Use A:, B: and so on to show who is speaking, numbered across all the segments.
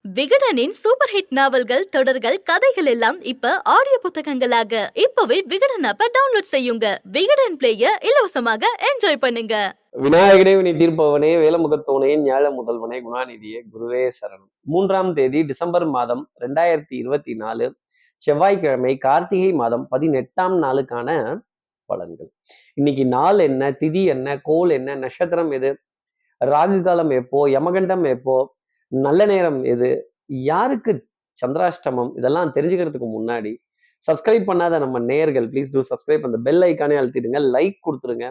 A: விகடனின் super hit நாவல்கள், தொடர்கள், கதைகள் எல்லாம் இப்ப ஆடியோ புத்தகங்களாக இப்பவே விகடன் ஆப்பை டவுன்லோட் செய்யுங்க. விகடன் பிளேய இலவசமாக என்ஜாய் பண்ணுங்க.
B: விநாயகனே வினை தீர்ப்பவனே, வேலமுகத்தோனே, ஞாழ முதல்வனே, குணாநிதியே, குருவே சரணம். 3ஆம் தேதி டிசம்பர் மாதம் 2024 செவ்வாய்க்கிழமை, கார்த்திகை மாதம் 18ஆம் நாளுக்கான பலன்கள். இன்னைக்கு நாள் என்ன, திதி என்ன, கோல் என்ன, நட்சத்திரம் எது, ராகு காலம் எப்போ, யமகண்டம் எப்போ, நல்ல நேரம் எது, யாருக்கு சந்திராஷ்டமம், இதெல்லாம் தெரிஞ்சுக்கிறதுக்கு முன்னாடி சப்ஸ்கிரைப் பண்ணாத நம்ம நேயர்கள் ப்ளீஸ் டூ சப்ஸ்கிரைப். அந்த பெல் ஐக்கானே அழுத்திடுங்க, லைக் கொடுத்துருங்க,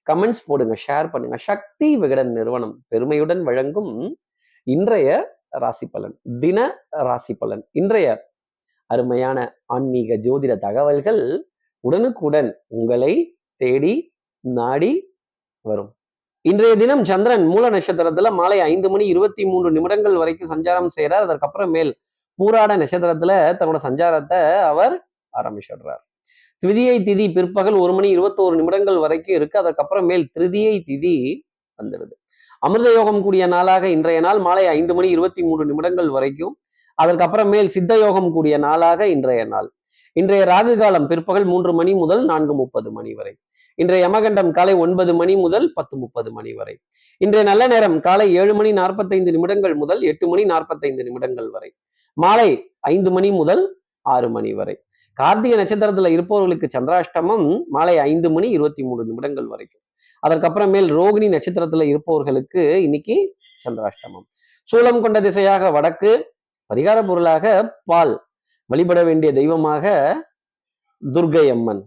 B: கமெண்ட்ஸ் போடுங்க, ஷேர் பண்ணுங்க. சக்தி விகடன் நிறுவனம் பெருமையுடன் வழங்கும் இன்றைய ராசி பலன், தின ராசி பலன். இன்றைய அருமையான ஆன்மீக ஜோதிட தகவல்கள் உடனுக்குடன் உங்களை தேடி நாடி வரும். இன்றைய தினம் சந்திரன் மூல நட்சத்திரத்துல மாலை 5:23 வரைக்கும் சஞ்சாரம் செய்யறார். அதற்கப்புறமேல் பூராட நட்சத்திரத்துல தன்னோட சஞ்சாரத்தை அவர் ஆரம்பிச்சிடுறார். திதியை திதி பிற்பகல் 1:21 வரைக்கும் இருக்கு. அதற்கப்புறமேல் திருதியை திதி வந்துடுது. அமிர்த யோகம் கூடிய நாளாக இன்றைய நாள் மாலை 5:23 வரைக்கும். அதற்கப்புறமேல் சித்த யோகம் கூடிய நாளாக இன்றைய நாள். இன்றைய ராகு காலம் பிற்பகல் 3 மணி முதல் 4:30 வரை. இன்றைய யமகண்டம் காலை 9 மணி முதல் 10:30 வரை. இன்றைய நல்ல நேரம் காலை 7:45 முதல் 8:45 வரை. மாலை 5 மணி முதல் 6 மணி வரை. கார்த்திகை நட்சத்திரத்துல இருப்பவர்களுக்கு சந்திராஷ்டமம் மாலை 5:23 வரைக்கும். அதற்கப்புறமேல் ரோகிணி நட்சத்திரத்துல இருப்பவர்களுக்கு இன்னைக்கு சந்திராஷ்டமம். சூலம் கொண்ட திசையாக வடக்கு, பரிகார பொருளாக பால், வழிபட வேண்டிய தெய்வமாக துர்கை அம்மன்.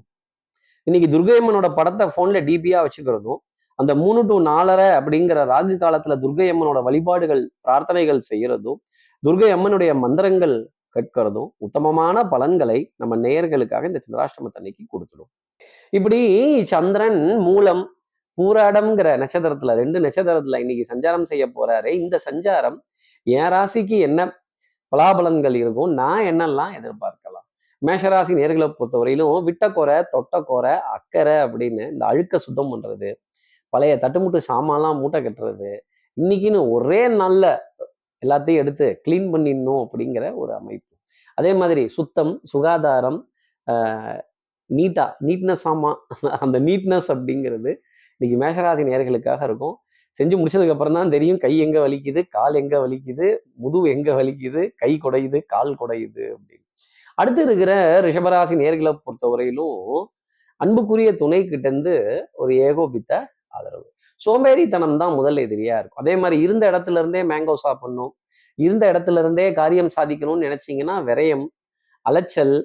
B: இன்னைக்கு துர்கை அம்மனோட படத்தை போன்ல டிபியா வச்சுக்கிறதும், அந்த 3 to 4:30 அப்படிங்கிற ராகு காலத்துல துர்கை அம்மனோட வழிபாடுகள் பிரார்த்தனைகள் செய்யறதும், துர்கை அம்மனுடைய மந்திரங்கள் கற்கிறதும் உத்தமமான பலன்களை நம்ம நேயர்களுக்காக இந்த சந்திராஷ்டமத்தன்னைக்கு கொடுத்துடும். இப்படி சந்திரன் மூலம் பூராடம்ங்கிற நட்சத்திரத்துல 2 நட்சத்திரத்துல இன்னைக்கு சஞ்சாரம் செய்ய போறாரு. இந்த சஞ்சாரம் என் ராசிக்கு என்ன பலாபலன்கள் இருக்கும், நான் என்னெல்லாம் எதிர்பார்க்கலாம். மேஷராசி நேர்களை பொறுத்தவரையிலும் விட்ட குறை, தொட்ட குறை, அக்கறை அப்படின்னு இந்த அழுக்க சுத்தம் பண்றது, பழைய தட்டுமுட்டு சாமான்லாம் மூட்டை கட்டுறது, இன்னைக்குன்னு ஒரே நாள்ல எல்லாத்தையும் எடுத்து கிளீன் பண்ணிடணும் அப்படிங்கிற ஒரு அமைப்பு. அதே மாதிரி சுத்தம், சுகாதாரம், நீட்னஸ் ஆமா, அந்த நீட்னஸ் அப்படிங்கிறது இன்னைக்கு மேஷராசி நேயர்களுக்காக இருக்கும். செஞ்சு முடிச்சதுக்கு அப்புறம் தான் தெரியும் கை எங்க வலிக்குது, கால் எங்க வலிக்குது, முதுகு எங்க வலிக்குது, கை குடையுது, கால் குடையுது அப்படின்னு. அடுத்து இருக்கிற ரிஷபராசி நேர்களை பொறுத்தவரையிலும் அன்புக்குரிய துணை கிட்ட இருந்து ஒரு ஏகோபித்த ஆதரவு. சோம்பேறித்தனம் தான் முதல் எதிரியா இருக்கும். அதே மாதிரி இருந்த இடத்துல இருந்தே மேங்கோ சாப்பிடணும், இருந்த இடத்துல இருந்தே காரியம் சாதிக்கணும்னு நினைச்சீங்கன்னா விரயம், அலைச்சல்,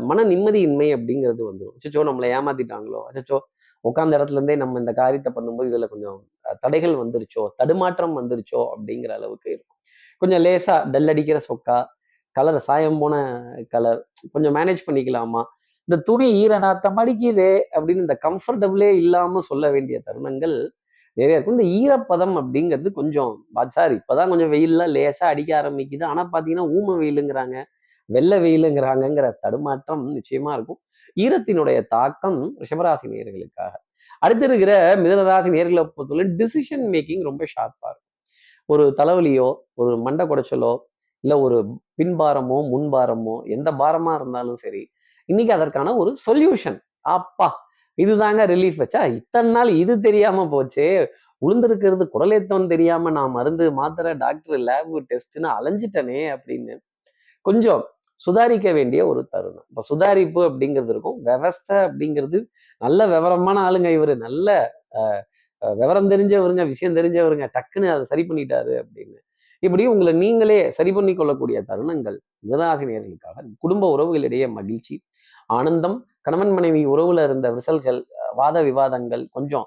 B: மன நிம்மதியின்மை அப்படிங்கிறது வந்துடும். அச்சோ நம்மளை ஏமாத்திட்டாங்களோ, அச்சோ உட்கார்ந்த இடத்துல இருந்தே நம்ம இந்த காரியத்தை பண்ணும்போது இதுல கொஞ்சம் தடைகள் வந்துருச்சோ, தடுமாற்றம் வந்துருச்சோ அப்படிங்கிற அளவுக்கு இருக்கும். கொஞ்சம் லேசா டல் அடிக்கிற சொக்கா, கலர் சாயம் போன கலர், கொஞ்சம் மேனேஜ் பண்ணிக்கலாமா, இந்த துணி ஈரநாத்தம் அடிக்குதே அப்படின்னு இந்த கம்ஃபர்டபுளே இல்லாம சொல்ல வேண்டிய தருணங்கள் நிறைய இருக்கும். இந்த ஈரப்பதம் அப்படிங்கிறது கொஞ்சம் சார் இப்பதான் கொஞ்சம் வெயில்லாம் லேசா அடிக்க ஆரம்பிக்குது, ஆனா பாத்தீங்கன்னா ஊம வெயிலுங்கிறாங்க, வெள்ளை வெயிலுங்கிறாங்கிற தடுமாற்றம் நிச்சயமா இருக்கும். ஈரத்தினுடைய தாக்கம் ரிஷபராசி நேயர்களுக்காக. அடுத்து இருக்கிற மிதனராசி நேர்களை பொறுத்தவரை டிசிஷன் மேக்கிங் ரொம்ப ஷார்ப்பா இருக்கும். ஒரு தலைவலியோ, ஒரு மண்டை குடைச்சலோ, இல்ல ஒரு பின்பாரமோ, முன்பாரமோ, எந்த பாரமா இருந்தாலும் சரி, இன்னைக்கு அதற்கான ஒரு சொல்யூஷன். அப்பா இதுதாங்க ரிலீஃப் வச்சா இத்தனை நாள் இது தெரியாம போச்சே, உளுந்திருக்கிறது குடலேத்தோன்னு தெரியாம நான் மருந்து மாத்திரை டாக்டர் லேபு டெஸ்ட்னு அலைஞ்சிட்டனே அப்படின்னு கொஞ்சம் சுதாரிக்க வேண்டிய ஒரு தருணம். இப்ப சுதாரிப்பு அப்படிங்கிறது இருக்கும், விவஸ்தை அப்படிங்கிறது நல்ல விவரமான ஆளுங்க இவரு, நல்ல விவரம் தெரிஞ்சவருங்க, விஷயம் தெரிஞ்சவருங்க, டக்குன்னு அதை சரி பண்ணிட்டாரு அப்படின்னு. இப்படி உங்களை நீங்களே சரி பண்ணி கொள்ளக்கூடிய தருணங்கள் மிதனராசி நேயர்களுக்காக. குடும்ப உறவுகளிடையே மகிழ்ச்சி, ஆனந்தம், கணவன் மனைவி உறவுல இருந்த விசல்கள், வாத விவாதங்கள், கொஞ்சம்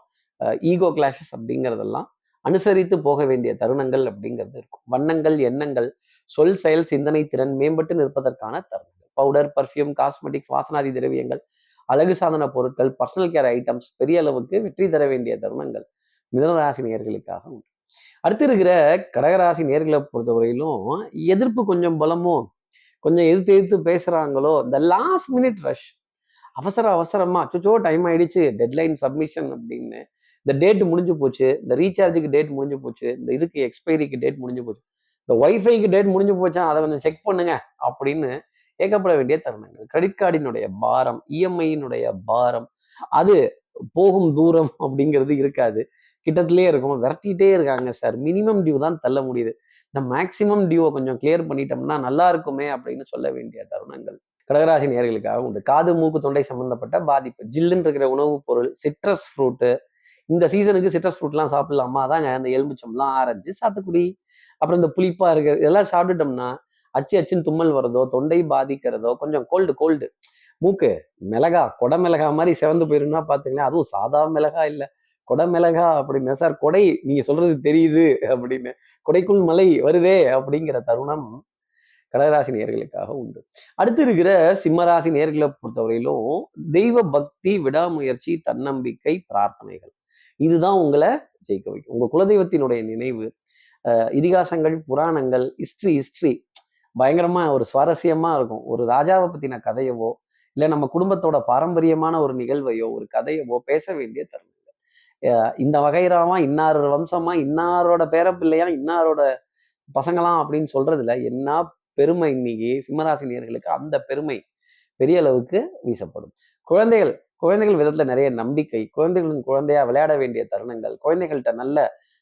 B: ஈகோ கிளாஷஸ் அப்படிங்கிறதெல்லாம் அனுசரித்து போக வேண்டிய தருணங்கள் அப்படிங்கிறது இருக்கும். வண்ணங்கள், எண்ணங்கள், சொல் செயல் சிந்தனை திறன் மேம்பட்டு நிற்பதற்கான தருணங்கள். பவுடர், பர்ஃப்யூம், காஸ்மெட்டிக்ஸ், வாசனாதி திரவியங்கள், அழகு சாதன பொருட்கள், பர்சனல் கேர் ஐட்டம்ஸ் பெரிய அளவுக்கு வெற்றி தர வேண்டிய தருணங்கள் மிதனராசி நேயர்களுக்காக உண்டு. அடுத்து இருக்கிற கடகராசி நேர்களை பொறுத்தவரையிலும் எதிர்ப்பு கொஞ்சம் பலமோ, கொஞ்சம் எதிர்த்து எதிர்த்து பேசுறாங்களோ, இந்த லாஸ்ட் மினிட் ரஷ், அவசர அவசரமா அச்சோ டைம் ஆயிடுச்சு, டெட்லைன் சப்மிஷன் அப்படின்னு, இந்த டேட் முடிஞ்சு போச்சு, இந்த ரீசார்ஜுக்கு டேட் முடிஞ்சு போச்சு, இந்த இதுக்கு எக்ஸ்பைரிக்கு டேட் முடிஞ்சு போச்சு, இந்த ஒய்ஃபைக்கு டேட் முடிஞ்சு போச்சா அதை கொஞ்சம் செக் பண்ணுங்க அப்படின்னு ஏகப்பட வேண்டிய தருணங்கள். கிரெடிட் கார்டினுடைய பாரம், இஎம்ஐயினுடைய பாரம், அது போகும் தூரம் அப்படிங்கிறது இருக்காது. கிட்டத்திலே இருக்கும். விரட்டிட்டே இருக்காங்க சார். மினிமம் டியூ தான் தள்ள முடியுது. இந்த மேக்சிமம் டியூவை கொஞ்சம் கிளியர் பண்ணிட்டோம்னா நல்லா இருக்குமே அப்படின்னு சொல்ல வேண்டிய தருணங்கள் கடகராசி நேயர்களுக்காக உண்டு. காது மூக்கு தொண்டை சம்பந்தப்பட்ட பாதிப்பு, ஜில்லுன்னு இருக்கிற உணவுப் பொருள், சிட்ரஸ் ஃப்ரூட்டு, இந்த சீசனுக்கு சிட்ரஸ் ஃப்ரூட்லாம் சாப்பிடலாமா? அதாங்க இந்த எலுமிச்சம்பழம், ஆரஞ்சு, சாத்துக்குடி, அப்புறம் இந்த புளிப்பா இருக்கு இதெல்லாம் சாப்பிட்டுட்டோம்னா அச்சு அச்சுன்னு தும்மல் வரதோ, தொண்டை பாதிக்கிறதோ, கொஞ்சம் கோல்டு கோல்டு மூக்கு மிளகா, கொடை மிளகா மாதிரி சிவந்து போயிருன்னா பாத்துங்களேன். அதுவும் சாதா மிளகா இல்ல, கொடை மிளகா அப்படின்னு. சார் கொடை நீங்க சொல்றது தெரியுது அப்படின்னு, கொடைக்குள் மலை வருதே அப்படிங்கிற தருணம் கடகராசி நேயர்களுக்காக உண்டு. அடுத்து இருக்கிற சிம்மராசி நேயர்களை பொறுத்தவரையிலும் தெய்வ பக்தி, விடாமுயற்சி, தன்னம்பிக்கை, பிரார்த்தனைகள் இதுதான் உங்களை ஜெயிக்க வைக்கும். உங்க குலதெய்வத்தினுடைய நினைவு, இதிகாசங்கள், புராணங்கள், ஹிஸ்டரி பயங்கரமா ஒரு சுவாரஸ்யமா இருக்கும். ஒரு ராஜாவை பத்தின கதையவோ, இல்ல நம்ம குடும்பத்தோட பாரம்பரியமான ஒரு நிகழ்வையோ, ஒரு கதையவோ பேச வேண்டிய தருணம். இந்த வகைராவா, இன்னார் வம்சமா, இன்னாரோட பேரப்பிள்ளையா, இன்னாரோட பசங்களாம் அப்படின்னு சொல்றதுல என்ன பெருமை இன்னைக்கு சிம்மராசி நேயர்களுக்கு அந்த பெருமை பெரிய அளவுக்கு வீசப்படும். குழந்தைகள் குழந்தைகள் விதத்துல நிறைய நம்பிக்கை, குழந்தைகளின் குழந்தையா விளையாட வேண்டிய தருணங்கள், குழந்தைகள்கிட்ட நல்ல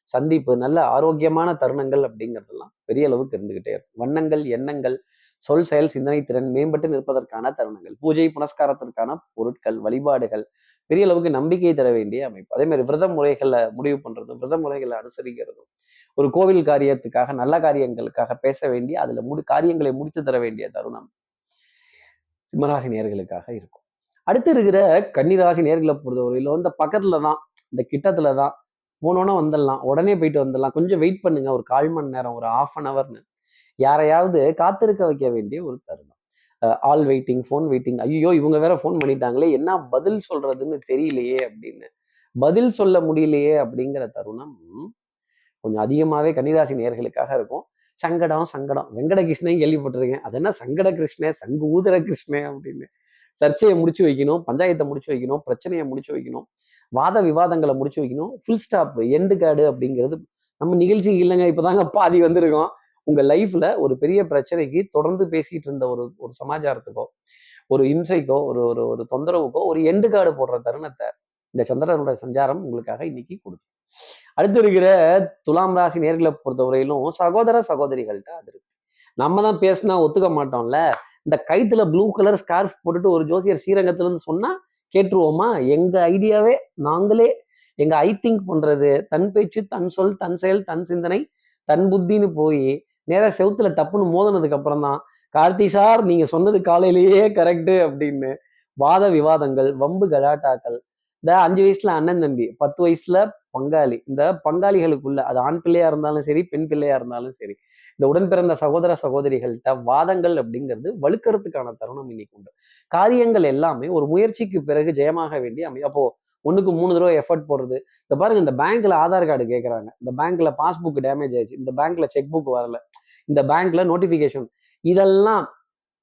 B: சந்திப்பு, நல்ல ஆரோக்கியமான தருணங்கள் அப்படிங்கிறதெல்லாம் பெரிய அளவுக்கு இருந்துகிட்டே இருக்கும். வண்ணங்கள், எண்ணங்கள், சொல் செயல் சிந்தனை திறன் மேம்பட்டு நிற்பதற்கான தருணங்கள், பூஜை புனஸ்காரத்திற்கான பொருட்கள், வழிபாடுகள் பெரிய அளவுக்கு நம்பிக்கை தர வேண்டிய அமைப்பு. அதே மாதிரி விரத முறைகளை முடிவு பண்றதும், விரத முறைகளை அனுசரிக்கிறதும், ஒரு கோவில் காரியத்துக்காக, நல்ல காரியங்களுக்காக பேச வேண்டிய, அதுல காரியங்களை முடித்து தர வேண்டிய தருணம் சிம்மராசி நேர்களுக்காக இருக்கும். அடுத்து இருக்கிற கன்னிராசி நேர்களை பொறுத்தவரையிலும் இந்த பக்கத்துல தான், இந்த கிட்டத்துல தான், போனோன்னா வந்துடலாம், உடனே போயிட்டு வந்துடலாம், கொஞ்சம் வெயிட் பண்ணுங்க, ஒரு 1/4 மணி நேரம், ஒரு 1/2 அன் ஹவர்னு யாரையாவது காத்திருக்க வைக்க வேண்டிய ஒரு தருணம். ஆல் வெயிட்டிங், ஃபோன் வெயிட்டிங், ஐயோ இவங்க வேற ஃபோன் பண்ணிட்டாங்களே, என்ன பதில் சொல்றதுன்னு தெரியலையே அப்படின்னு, பதில் சொல்ல முடியலையே அப்படிங்கிற தருணம் கொஞ்சம் அதிகமாவே கன்னிராசி நேர்களுக்காக இருக்கும். சங்கடம் சங்கடம், வெங்கட கிருஷ்ணன் கேள்விப்பட்டிருக்கேன், அது என்ன சங்கட கிருஷ்ணன், சங்கு ஊதர கிருஷ்ணன் அப்படின்னு. சர்ச்சையை முடிச்சு வைக்கணும், பஞ்சாயத்தை முடிச்சு வைக்கணும், பிரச்சனையை முடிச்சு வைக்கணும், வாத விவாதங்களை முடிச்சு வைக்கணும், ஃபுல் ஸ்டாப், எண்டு கார்டு அப்படிங்கிறது நம்ம நிகழ்ச்சிக்கு இல்லைங்க. இப்பதாங்க பாதி வந்திருக்கோம். உங்க லைஃப்ல ஒரு பெரிய பிரச்சனைக்கு தொடர்ந்து பேசிட்டு இருந்த ஒரு ஒரு சமாச்சாரத்துக்கோ, ஒரு இம்சைக்கோ, ஒரு ஒரு ஒரு தொந்தரவுக்கோ ஒரு எண்டு கார்டு போடுற தருணத்தை இந்த சந்திரனோட சஞ்சாரம் உங்களுக்காக இன்னைக்கு கொடுக்கும். அடுத்து இருக்கிற துலாம் ராசி நேர்களை பொறுத்தவரையிலும் சகோதர சகோதரிகள்கிட்ட அது இருக்கு. நம்ம தான் பேசினா ஒத்துக்க மாட்டோம்ல. இந்த கைத்துல ப்ளூ கலர் ஸ்கார்ஃப் போட்டுட்டு ஒரு ஜோசியர் ஸ்ரீரங்கத்துல இருந்து சொன்னா கேட்டுருவோமா? எங்க ஐடியாவே நாங்களே, எங்க ஐ திங்க் பண்றது, தன் பேச்சு, தன் சொல், தன் செயல், தன் சிந்தனை, தன் புத்தின்னு போய் நேரா செவுத்துல டப்புன்னு மோதினதுக்கு அப்புறம் தான், கார்த்தி சார் நீங்க சொன்னது காலையிலேயே கரெக்ட் அப்படின்னு வாத விவாதங்கள், வம்பு கலாட்டாக்கள், இந்த 5 வயசுல அண்ணன் தம்பி, 10 வயசுல பங்காளி, இந்த பங்காளிகளுக்குள்ள அது ஆண் பிள்ளையா இருந்தாலும் சரி, பெண் பிள்ளையா இருந்தாலும் சரி, இந்த உடன் பிறந்த சகோதர சகோதரிகள்கிட்ட வாதங்கள் அப்படிங்கிறது வலுக்கறதுக்கான தருணம் இன்னைக்கு உண்டு. காரியங்கள் எல்லாமே ஒரு முயற்சிக்கு பிறகு ஜெயமாக வேண்டிய அப்போ 1க்கு 3 தடவை எஃபர்ட் போடுறது. இந்த பாருங்க, இந்த பேங்க்ல ஆதார் கார்டு கேட்கறாங்க, இந்த பேங்க்ல பாஸ்புக் டேமேஜ் ஆயிடுச்சு, இந்த பேங்க்ல செக் புக் வரல, இந்த பேங்க்ல நோட்டிபிகேஷன், இதெல்லாம்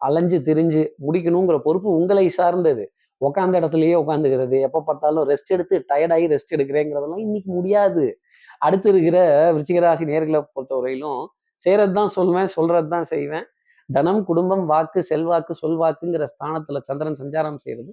B: அலைஞ்சு திரிஞ்சு முடிக்கணுங்கிற பொறுப்பு உங்களை சார்ந்தது. உட்காந்த இடத்துலயே உட்காந்துக்கிறது, எப்ப பார்த்தாலும் ரெஸ்ட் எடுத்து டயர்டாகி ரெஸ்ட் எடுக்கிறேங்கிறதெல்லாம் இன்னைக்கு முடியாது. அடுத்து இருக்கிற விருச்சிகராசி நேர்களை பொறுத்தவரையிலும் செய்யறதுதான் சொல்வேன், சொல்றதுதான் செய்வேன். தனம், குடும்பம், வாக்கு, செல்வாக்கு, சொல்வாக்குங்கிற ஸ்தானத்துல சந்திரன் சஞ்சாரம் செய்யறது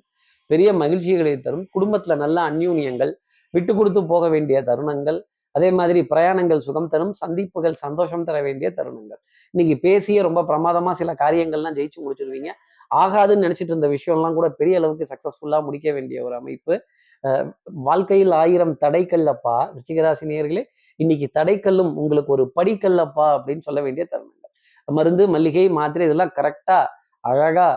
B: பெரிய மகிழ்ச்சிகளை தரும். குடும்பத்துல நல்ல அந்யூன்யங்கள், விட்டு கொடுத்து போக வேண்டிய தருணங்கள், அதே மாதிரி பிரயாணங்கள் சுகம் தரும், சந்திப்புகள் சந்தோஷம் தர வேண்டிய தருணங்கள். இன்னைக்கு பேசியே ரொம்ப பிரமாதமா சில காரியங்கள்லாம் ஜெயிச்சு முடிச்சிருவீங்க. ஆகாதுன்னு நினைச்சிட்டு இருந்த விஷயம்லாம் கூட பெரிய அளவுக்கு சக்சஸ்ஃபுல்லா முடிக்க வேண்டிய ஒரு அமைப்பு. வாழ்க்கையில் 1000 தடைக்கல் அப்பா விருச்சிகராசி நேயர்களே, இன்னைக்கு தடைக்கல்லும் உங்களுக்கு ஒரு படிக்கல்லப்பா அப்படின்னு சொல்ல வேண்டிய தருணங்கள். மருந்து, மல்லிகை, மாத்திரை இதெல்லாம் கரெக்டா அழகா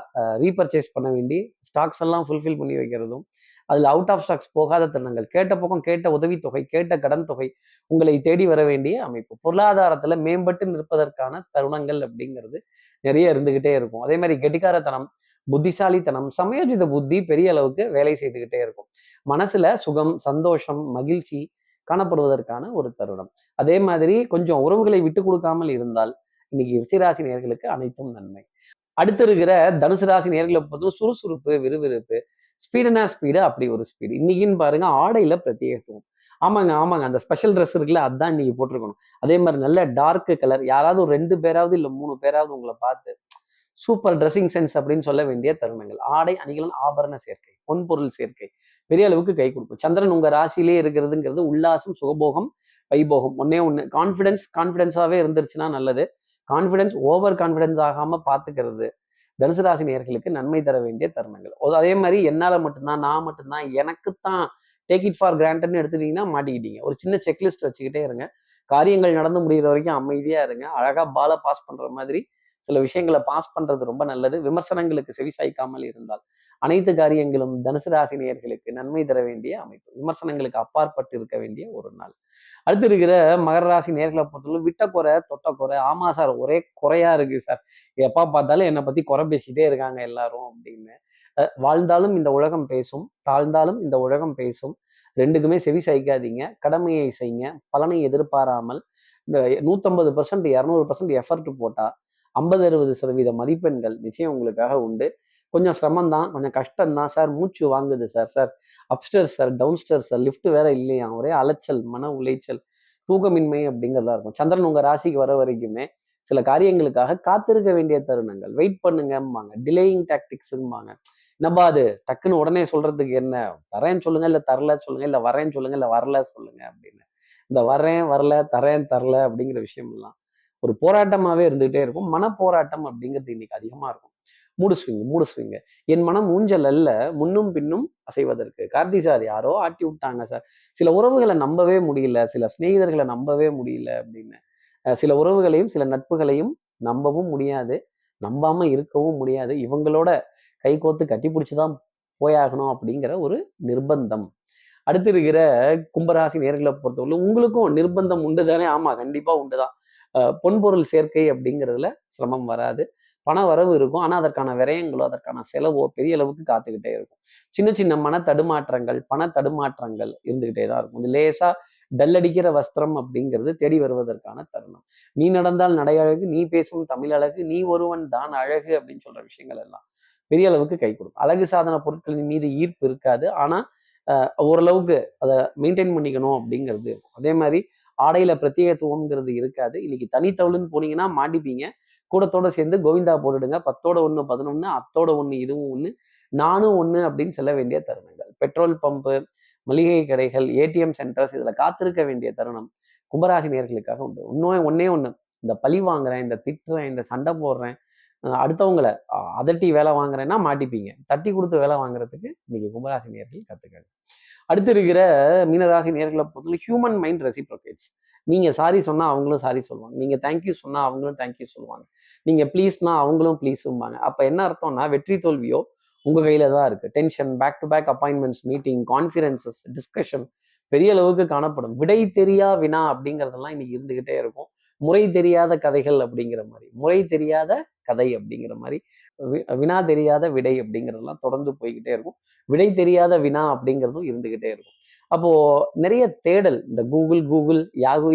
B: ரீபர்ச்சேஸ் பண்ண வேண்டி ஸ்டாக்ஸ் எல்லாம் ஃபுல்ஃபில் பண்ணி வைக்கிறதும், அதுல அவுட் ஆஃப் ஸ்டாக்ஸ் போகாத தருணங்கள், கேட்ட பக்கம் கேட்ட உதவித்தொகை, கேட்ட கடன் தொகை உங்களை தேடி வர வேண்டிய அமைப்பு. பொருளாதாரத்துல மேம்பட்டு நிற்பதற்கான தருணங்கள் அப்படிங்கிறது நிறைய இருந்துகிட்டே இருக்கும். அதே மாதிரி கெட்டிக்காரத்தனம், புத்திசாலித்தனம், சமயோஜித புத்தி பெரிய அளவுக்கு வேலை செய்துகிட்டே இருக்கும். மனசுல சுகம், சந்தோஷம், மகிழ்ச்சி காணப்படுவதற்கான ஒரு தருணம். அதே மாதிரி கொஞ்சம் உறவுகளை விட்டு கொடுக்காமல் இருந்தால் இன்னைக்கு ரிஷிராசி நேர்களுக்கு அனைத்தும் நன்மை. அடுத்து இருக்கிற தனுசு ராசி நேர்களை பொறுத்தவரை சுறுசுறுப்பு, விறுவிறுப்பு, ஸ்பீடுனா ஸ்பீடு, அப்படி ஒரு ஸ்பீடு. இன்னைக்குன்னு பாருங்க, ஆடையில பிரத்யேகத்துவம். ஆமாங்க, ஆமாங்க. அந்த ஸ்பெஷல் ட்ரெஸ் இருக்குல்ல, அதான் இன்னைக்கு போட்டிருக்கணும். அதே மாரி நல்ல டார்க் கலர். யாராவது ஒரு 2 பேராவது இல்ல 3 பேராவது உங்கள பார்த்து, சூப்பர் ட்ரெஸ்ஸிங் சென்ஸ் அப்படின்னு சொல்ல வேண்டிய தருணங்கள். ஆடை, அணிகலன், ஆபரண சேர்க்கை, பொன்பொருள் சேர்க்கை பெரிய அளவுக்கு கை குடுக்கும். சந்திரன் உங்க ராசியிலேயே இருக்கிறதுங்கிறது உல்லாசம், சுகபோகம், வைபோகம். ஒண்ணே ஒண்ணு கான்ஃபிடன்ஸாவே இருந்துருச்சுன்னா நல்லது. ஓவர் கான்ஃபிடன்ஸ் ஆகாம பார்த்துக்கிறது. தனுசு ராசி நேயர்களுக்கு நன்மை தர வேண்டிய தருணங்கள். அதே மாரி என்னால மட்டும் தான், நான் மட்டும் தான், எனக்கு தான் டேக் இட் ஃபார் கிராண்டட்ன்னு எடுத்துட்டீங்கன்னா மாட்டிக்கிட்டீங்க. ஒரு சின்ன செக்லிஸ்ட் வச்சுக்கிட்டே இருங்க. காரியங்கள் நடந்து முடியிற வரைக்கும் அமைதியா இருங்க. அழகா பால பாஸ் பண்ற மாதிரி சில விஷயங்கள பாஸ் பண்றது ரொம்ப நல்லது. விமர்சனங்களுக்கு செவிசாய்க்காமல் இருந்தால். அனைத்து காரியங்களும் தனுசு ராசி நேயர்களுக்கு நன்மை தர வேண்டிய அமைப்பு. விமர்சனங்களுக்கு அப்பாற்பட்டு இருக்க வேண்டிய ஒரு நாள். அடுத்து இருக்கிற மகர ராசி நேயர்கள பொறுத்தவரை விட்ட குறை, தொட்ட குறை. ஆமா சார், ஒரே குறையா இருக்கு சார். எப்ப பார்த்தாலும் என்னை பத்தி குறை பேசிட்டே இருக்காங்க எல்லாரும் அப்படின்னு. வாழ்ந்தாலும் இந்த உலகம் பேசும், தாழ்ந்தாலும் இந்த உலகம் பேசும். 2க்குமே செவி சாய்க்காதீங்க. கடமையை செய்யுங்க. பலனை எதிர்பாராமல் இந்த 150% 200% எஃபர்ட் போட்டா 50, 60% மதிப்பெண்கள் நிச்சயம் உங்களுக்காக உண்டு. கொஞ்சம் சிரமம் தான், கொஞ்சம் கஷ்டம் தான் சார். மூச்சு வாங்குது sir. Sir upstairs sir, downstairs sir, lift வேற இல்லையாம். ஒரே அலைச்சல், மன உளைச்சல், தூக்கமின்மை அப்படிங்கிறதா இருக்கும். சந்திரன் உங்க ராசிக்கு வர வரைக்குமே சில காரியங்களுக்காக காத்திருக்க வேண்டிய தருணங்கள். வெயிட் பண்ணுங்கம்பாங்க. டிலேயிங் டாக்டிக்ஸ்ம்பாங்க. என்னப்பா அது டக்குன்னு உடனே சொல்றதுக்கு என்ன? தரேன்னு சொல்லுங்க, இல்ல தரல சொல்லுங்க, இல்ல வரேன்னு சொல்லுங்க, இல்ல வரல சொல்லுங்க அப்படின்னு. இந்த வரேன், வரல, தரேன், தரல அப்படிங்கிற விஷயம் எல்லாம் ஒரு போராட்டமாவே இருந்துகிட்டே இருக்கும். மனப்போராட்டம் அப்படிங்கிறது இன்னைக்கு அதிகமா இருக்கும். மூடு ஸ்விங். என் மனம் ஊஞ்சல் அல்ல, முன்னும் பின்னும் அசைவதற்கு. கார்த்தி சார் யாரோ ஆட்டி விட்டாங்க சார். சில உறவுகளை நம்பவே முடியல, சில சிநேகிதர்களை நம்பவே முடியல அப்படின்னு. சில உறவுகளையும், சில நட்புகளையும் நம்பவும் முடியாது, நம்பாம இருக்கவும் முடியாது. இவங்களோட கைகோத்து கட்டி பிடிச்சுதான் போயாகணும் அப்படிங்கிற ஒரு நிர்பந்தம். அடுத்து இருக்கிற கும்பராசி நேர்களை பொறுத்தவரை உங்களுக்கும் நிர்பந்தம் உண்டு தானே? ஆமா, கண்டிப்பா உண்டுதான். பொன்பொருள் சேர்க்கை அப்படிங்கிறதுல சிரமம் வராது. பண வரவு இருக்கும். ஆனா அதற்கான விரயங்களோ, அதற்கான செலவோ பெரிய அளவுக்கு காத்துக்கிட்டே இருக்கும். சின்ன சின்ன மன தடுமாற்றங்கள், பண தடுமாற்றங்கள் இருந்துகிட்டே தான் இருக்கும். இது லேசா டல்லடிக்கிற வஸ்திரம் அப்படிங்கிறது தேடி வருவதற்கான தருணம். நீ நடந்தால் நடை அழகு, நீ பேசும் தமிழ் அழகு, நீ ஒருவன் தான் அழகு அப்படின்னு சொல்ற விஷயங்கள் எல்லாம் பெரிய அளவுக்கு கை கொடுக்கும். அழகு சாதன பொருட்களின் மீது ஈர்ப்பு இருக்காது. ஆனா ஓரளவுக்கு அதை மெயின்டைன் பண்ணிக்கணும் அப்படிங்கிறது இருக்கும். அதே மாதிரி ஆடையில பிரத்யேகத்துவம்ங்கிறது இருக்காது. இன்னைக்கு தனித்தவளுன்னு போனீங்கன்னா மாட்டிப்பீங்க. கூடத்தோட சேர்ந்து கோவிந்தா போட்டுடுங்க. 10ஓட 1 11, அத்தோட 1 இதுவும் 1, நானும் 1 அப்படின்னு சொல்ல வேண்டிய தருணங்கள். பெட்ரோல் பம்பு, மளிகை கடைகள், ஏடிஎம் சென்டர்ஸ் இதுல காத்திருக்க வேண்டிய தருணம் கும்பராசி நேர்களுக்காக உண்டு. ஒன்னே ஒண்ணு, இந்த பழி வாங்குறேன், இந்த திட்டுறேன், இந்த சண்டை போடுறேன், அடுத்தவங்களை அதட்டி வேலை வாங்குறேன்னா மாட்டிப்பீங்க. தட்டி கொடுத்து வேலை வாங்குறதுக்கு இன்னைக்கு கும்பராசி நேர்கள் கத்துக்காங்க. அடுத்து இருக்கிற மீனராசி நேர்களை பொறுத்தவரை ஹியூமன் மைண்ட் ரெசிப்ரோகேட்ஸ். நீங்க சாரி சொன்னா அவங்களும் சாரி சொல்லுவாங்க. நீங்க தேங்க்யூ சொன்னா அவங்களும் தேங்க்யூ சொல்லுவாங்க. நீங்க ப்ளீஸ்னா அவங்களும் ப்ளீஸும்பாங்க. அப்ப என்ன அர்த்தம்னா வெற்றி தோல்வியோ உங்க கையில தான் இருக்கு. Tension, back to back appointments, meeting, conferences, discussion பெரிய அளவுக்கு காணப்படும். விடை தெரியா வினா அப்படிங்கிறதெல்லாம் இன்னைக்கு இருந்துகிட்டே இருக்கும். முறை தெரியாத கதைகள் அப்படிங்கிற மாதிரி, முறை தெரியாத கதை அப்படிங்கிற மாதிரி, வினா தெரியாத விடை அப்படிங்கிறதெல்லாம் தொடர்ந்து போய்கிட்டே இருக்கும். விடை தெரியாத வினா அப்படிங்கிறதும் இருந்துகிட்டே இருக்கும். அப்போ நிறைய தேடல், இந்த கூகுள், யாகு,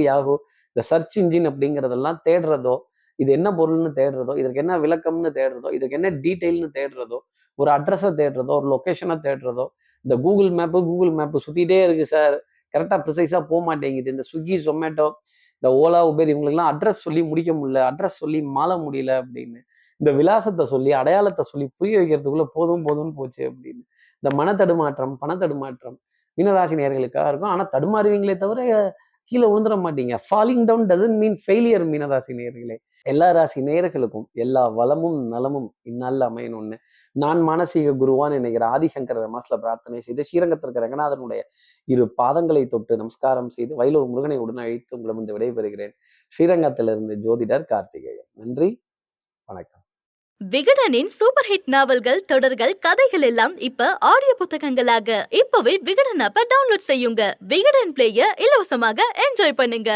B: இந்த சர்ச் இன்ஜின் அப்படிங்கிறதெல்லாம் தேடுறதோ, இது என்ன பொருள்னு தேடுறதோ, இதற்கு என்ன விளக்கம்னு தேடுறதோ, இதுக்கு என்ன டீட்டெயில்னு தேடுறதோ, ஒரு அட்ரஸை தேடுறதோ, ஒரு லொக்கேஷனை தேடுறதோ, இந்த கூகுள் மேப்பு சுத்திட்டே இருக்கு சார். கரெக்டா ப்ரிசைஸா போக மாட்டேங்குது. இந்த ஸ்விக்கி, ஜொமேட்டோ, இந்த ஓலா, உபேர் இவங்களுக்குலாம் அட்ரஸ் சொல்லி முடிக்க முடியல, அட்ரஸ் சொல்லி மாள முடியல அப்படின்னு. இந்த விலாசத்தை சொல்லி, அடையாளத்தை சொல்லி புரிய வைக்கிறதுக்குள்ள போதும்னு போச்சு அப்படின்னு. இந்த மன தடுமாற்றம், பண தடுமாற்றம் மீனராசி நேயர்களுக்காக இருக்கும். ஆனா தடுமாறுவீங்களே தவிர கீழே விழுந்துட மாட்டீங்க. Falling down doesn't mean failure மீனராசி நேயர்களே. எல்லா ராசி நேயர்களுக்கும் எல்லா வளமும் நலமும் இந்நாளில் அமையணும்னு நான் மானசீக குருவான் நினைக்கிற ஆதிசங்கர மாசத்துல பிரார்த்தனை செய்து ஸ்ரீரங்கத்தில் இருக்கிற ரங்கநாதனுடைய 2 பாதங்களை தொட்டு நமஸ்காரம் செய்து வயலூர் முருகனை உடன் அழைத்து உங்களை வந்து விடைபெறுகிறேன். ஸ்ரீரங்கத்திலிருந்து ஜோதிடர் கார்த்திகேயன். நன்றி, வணக்கம்.
A: விகடனின் சூப்பர் ஹிட் நாவல்கள், தொடர்கள், கதைகள் எல்லாம் இப்ப ஆடியோ புத்தகங்களாக இப்பவே விகடன் ஆப்பை டவுன்லோட் செய்யுங்க. விகடன் பிளேய இலவசமாக என்ஜாய் பண்ணுங்க.